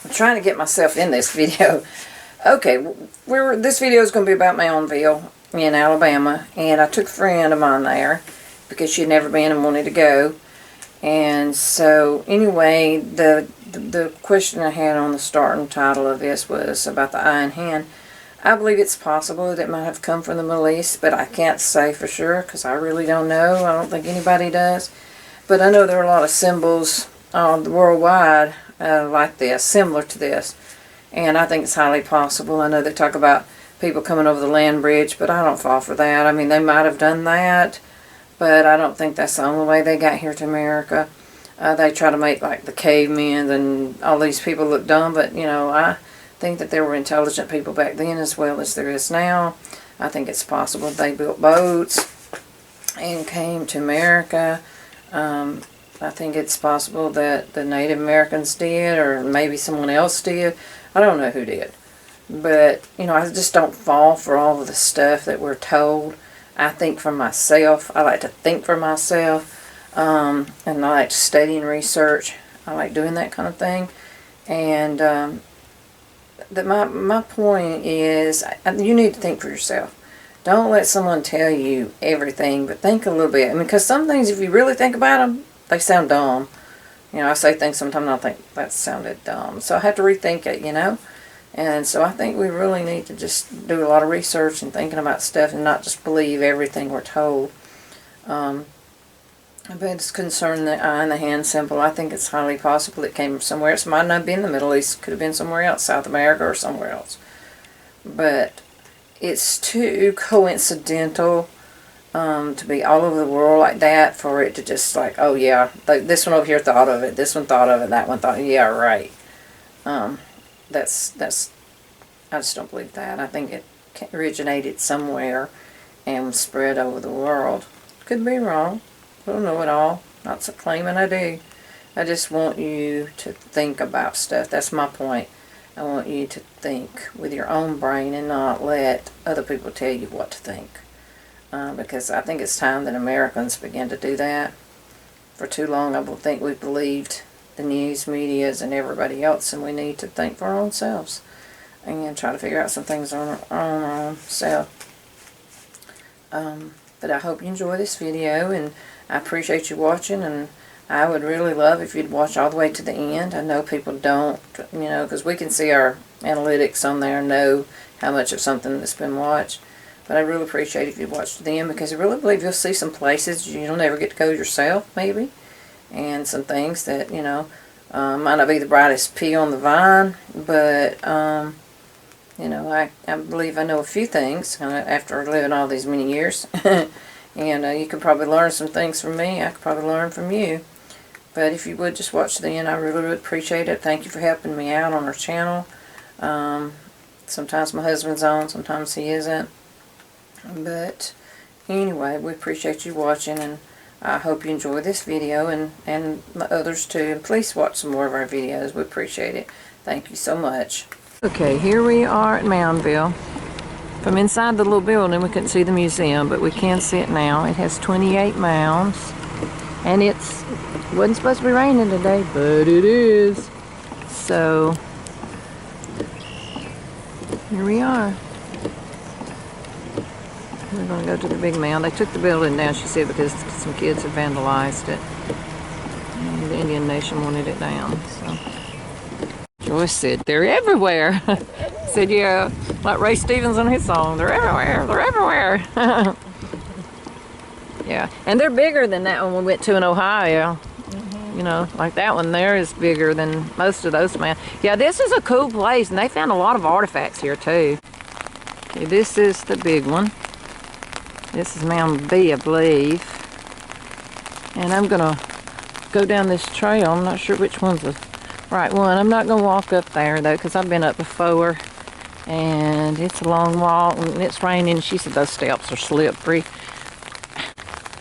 I'm trying to get myself in this video. Okay, this video is going to be about Moundville in Alabama, and I took a friend of mine there because she had never been and wanted to go. And so anyway, the question I had on the starting title of this was about the eye and hand. I believe it's possible that it might have come from the Middle East, but I can't say for sure because I really don't know. I don't think anybody does. But I know there are a lot of symbols worldwide like this, similar to this. And I think it's highly possible. I know they talk about people coming over the land bridge, but I don't fall for that. I mean, they might have done that, but I don't think that's the only way they got here to America. They try to make like the cavemen and all these people look dumb, but you know, I think that there were intelligent people back then as well as there is now. I think it's possible they built boats and came to America. I think it's possible that the Native Americans did, or maybe someone else did. I don't know who did. But, you know, I just don't fall for all of the stuff that we're told. I think for myself. I like to think for myself. And I like to study and research. I like doing that kind of thing. And my point is, you need to think for yourself. Don't let someone tell you everything, but think a little bit. I mean, because some things, if you really think about them, they sound dumb. You know, I say things sometimes and I think that sounded dumb. So I have to rethink it, you know. And so I think we really need to just do a lot of research and thinking about stuff and not just believe everything we're told. But it's concerning the eye and the hand symbol. I think it's highly possible it came from somewhere else. It might not be in the Middle East. It could have been somewhere else, South America or somewhere else. But it's too coincidental to be all over the world like that for it to just like, oh yeah, this one over here thought of it, this one thought of it, that one thought, yeah, right. That's I just don't believe that. I think it originated somewhere and spread over the world. Could be wrong. I don't know it all. Not so claiming I do. I just want you to think about stuff. That's my point. I want you to think with your own brain and not let other people tell you what to think. Because I think it's time that Americans begin to do that. For too long, I think we've believed the news medias and everybody else, and we need to think for our own selves and try to figure out some things on our own self. But I hope you enjoy this video, and I appreciate you watching, and I would really love if you'd watch all the way to the end. I know people don't, you know, because we can see our analytics on there and know how much of something that's been watched. But I really appreciate if you watch to the end, because I really believe you'll see some places you'll never get to go yourself, maybe. And some things that, you know, might not be the brightest pea on the vine, but, you know, I believe I know a few things after living all these many years. And you could probably learn some things from me. I could probably learn from you. But if you would just watch to the end, I really would appreciate it. Thank you for helping me out on our channel. Sometimes my husband's on, sometimes he isn't. But anyway, we appreciate you watching, and I hope you enjoy this video and others too. And please watch some more of our videos. We appreciate it. Thank you so much. Okay, here we are at Moundville. From inside the little building, we couldn't see the museum, but we can see it now. It has 28 mounds, and it wasn't supposed to be raining today, but it is. So here we are. We're going to go to the big mound. They took the building down, she said, because some kids had vandalized it. And the Indian Nation wanted it down. So Joyce said, they're everywhere. Said, yeah, like Ray Stevens on his song, they're everywhere, they're everywhere. Yeah, and they're bigger than that one we went to in Ohio. You know, like that one there is bigger than most of those mounds. Yeah, this is a cool place, and they found a lot of artifacts here too. Okay, this is the big one. This is Mound B, I believe. And I'm going to go down this trail. I'm not sure which one's the right one. I'm not going to walk up there, though, because I've been up before. And it's a long walk, and it's raining. She said those steps are slippery.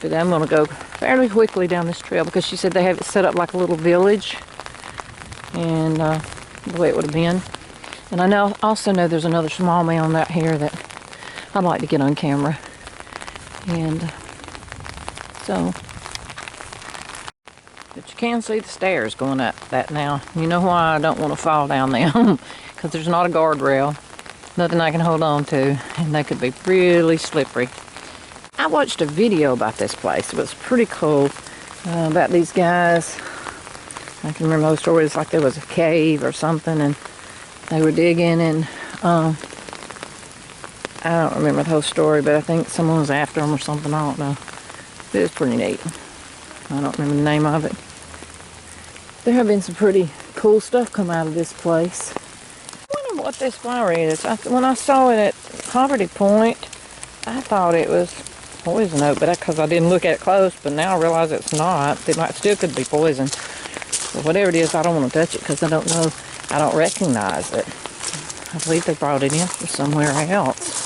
But I'm going to go fairly quickly down this trail, because she said they have it set up like a little village. And the way it would have been. And I also know there's another small mound out here that I'd like to get on camera. And so, But you can see the stairs going up that now. You know why I don't want to fall down them? Because there's not a guardrail. Nothing I can hold on to. And they could be really slippery. I watched a video about this place. It was pretty cool. About these guys. I can remember those stories like there was a cave or something. And they were digging and... I don't remember the whole story, but I think someone was after them or something. I don't know. It was pretty neat. I don't remember the name of it. There have been some pretty cool stuff come out of this place. I wonder what this flower is. When I saw it at Poverty Point, I thought it was poison oak, but because I didn't look at it close, but now I realize it's not. It might still could be poison. But whatever it is, I don't want to touch it because I don't know. I don't recognize it. I believe they brought it in from somewhere else.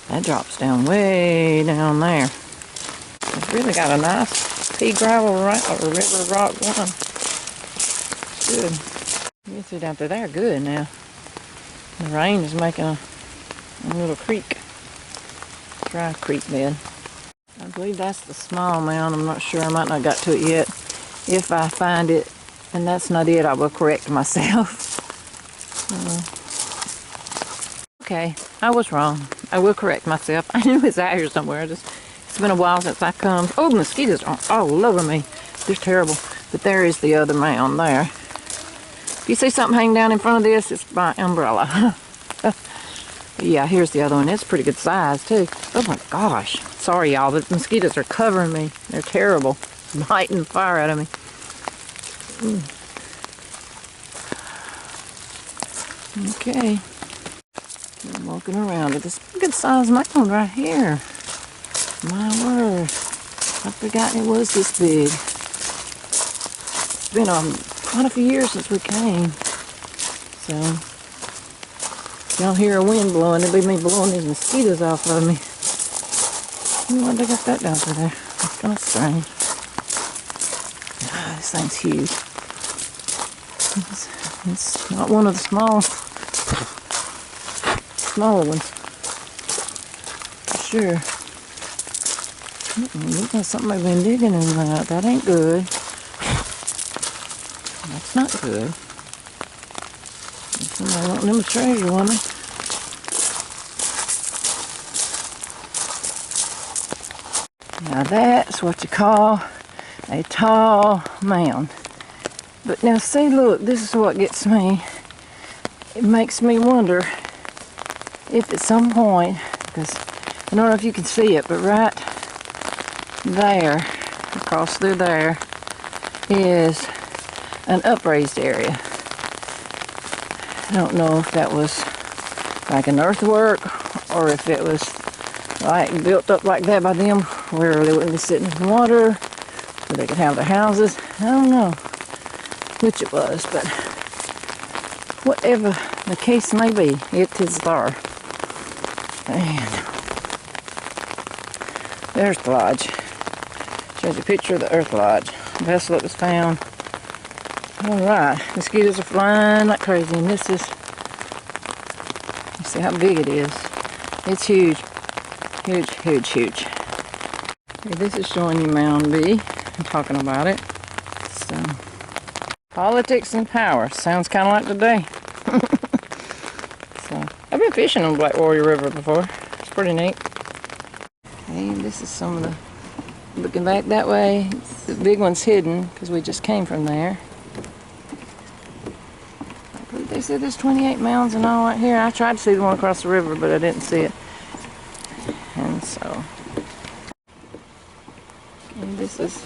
That drops down way down there. It's really got a nice pea gravel or river rock one. Good. You can see down through there good now. The rain is making a little creek. Dry creek bed. I believe that's the small mound. I'm not sure. I might not got to it yet. If I find it and that's not it, I will correct myself. Okay, I was wrong. I will correct myself. I knew it's out here somewhere. It's been a while since I come. Oh, the mosquitoes are all over me. They're terrible. But there is the other mound there. If you see something hanging down in front of this, it's my umbrella. Yeah, here's the other one. It's pretty good size, too. Oh, my gosh. Sorry, y'all. The mosquitoes are covering me. They're terrible. Biting the fire out of me. Okay. I'm walking around with this good sized mound right here. My word. I forgot it was this big. It's been quite a few years since we came. So, if y'all hear a wind blowing, it'll be me blowing these mosquitoes off of me. Why they got that down through there? That's kind of strange. Ah, this thing's huge. It's not one of the smaller ones. For sure. Looks like something I've been digging in that. That ain't good. That's not good. Somebody wanting them a treasure woman. Now that's what you call a tall mound. But now see, look, this is what gets me. It makes me wonder if at some point, because I don't know if you can see it, but right there, across through there, is an upraised area. I don't know if that was like an earthwork or if it was like built up like that by them where they wouldn't be sitting in water, where they could have their houses. I don't know which it was, but whatever the case may be, it is there. And there's the lodge. Shows a picture of the earth lodge. Vessel that was found. Alright, mosquitoes are flying like crazy, and this is, you see how big it is. It's huge. Huge, huge, huge. Okay, this is showing you Mound B. I'm talking about it. So, politics and power. Sounds kind of like today. So, I've been fishing on Black Warrior River before. It's pretty neat. And this is some of the, looking back that way, the big one's hidden because we just came from there. I believe they said there's 28 mounds and all right here. I tried to see the one across the river, but I didn't see it. And so, and this is,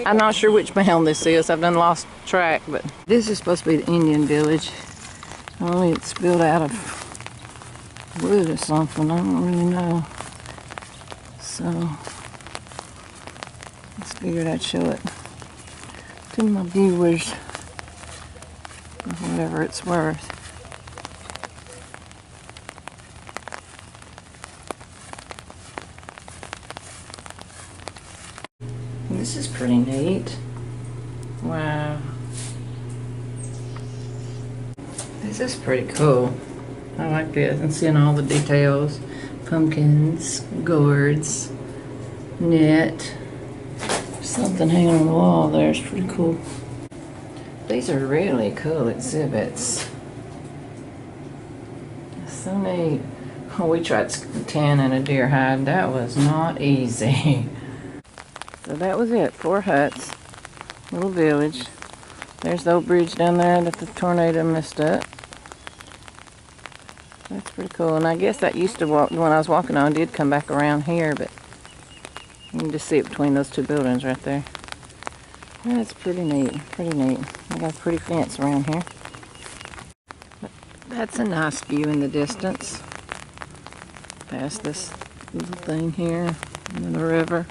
I'm not sure which mound this is. I've done lost track, but this is supposed to be the Indian village. Only it's built out of wood or something. I don't really know. So, let's figure I'd show it to my viewers, or whatever it's worth. This is pretty neat. Wow. This is pretty cool. I like this and seeing all the details. pumpkins, gourds, net. Something hanging on the wall there is pretty cool. These are really cool exhibits. So neat. Oh, we tried tanning a deer hide. That was not easy. So that was it. 4 huts. Little village. There's the old bridge down there that the tornado messed up. That's pretty cool. And I guess that used to walk, when I was walking on, did come back around here, but you can just see it between those 2 buildings right there. That's pretty neat. Pretty neat. I got a pretty fence around here. But that's a nice view in the distance. Past this little thing here, and then the river.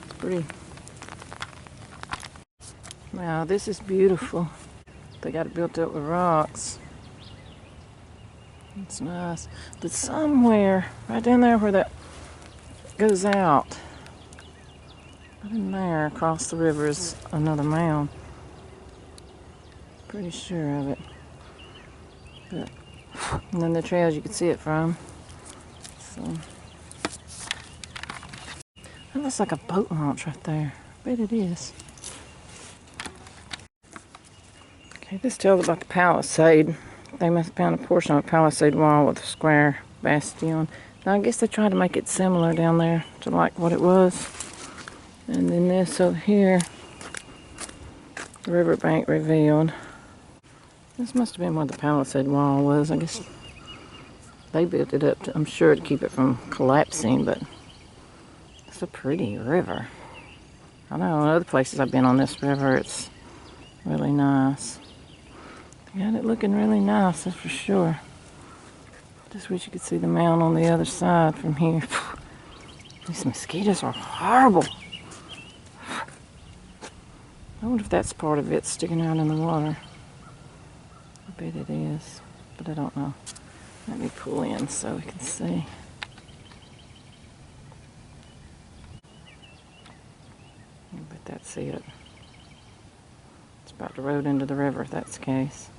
It's pretty. Wow, this is beautiful. They got it built up with rocks. It's nice. But somewhere, right down there where that goes out, right in there across the river is another mound. Pretty sure of it. But, and then the trails you can see it from. So, that looks like a boat launch right there. I bet it is. Okay, this tells about the palisade. They must have found a portion of a palisade wall with a square bastion. Now I guess they tried to make it similar down there to like what it was. And then this over here, the riverbank revealed. This must have been where the palisade wall was. I guess they built it up, I'm sure, to keep it from collapsing, but it's a pretty river. I know in other places I've been on this river, it's really nice. Got it looking really nice, that's for sure. Just wish you could see the mound on the other side from here. These mosquitoes are horrible. I wonder if that's part of it sticking out in the water. I bet it is, but I don't know. Let me pull in so we can see. I bet that's it. It's about the road into the river if that's the case.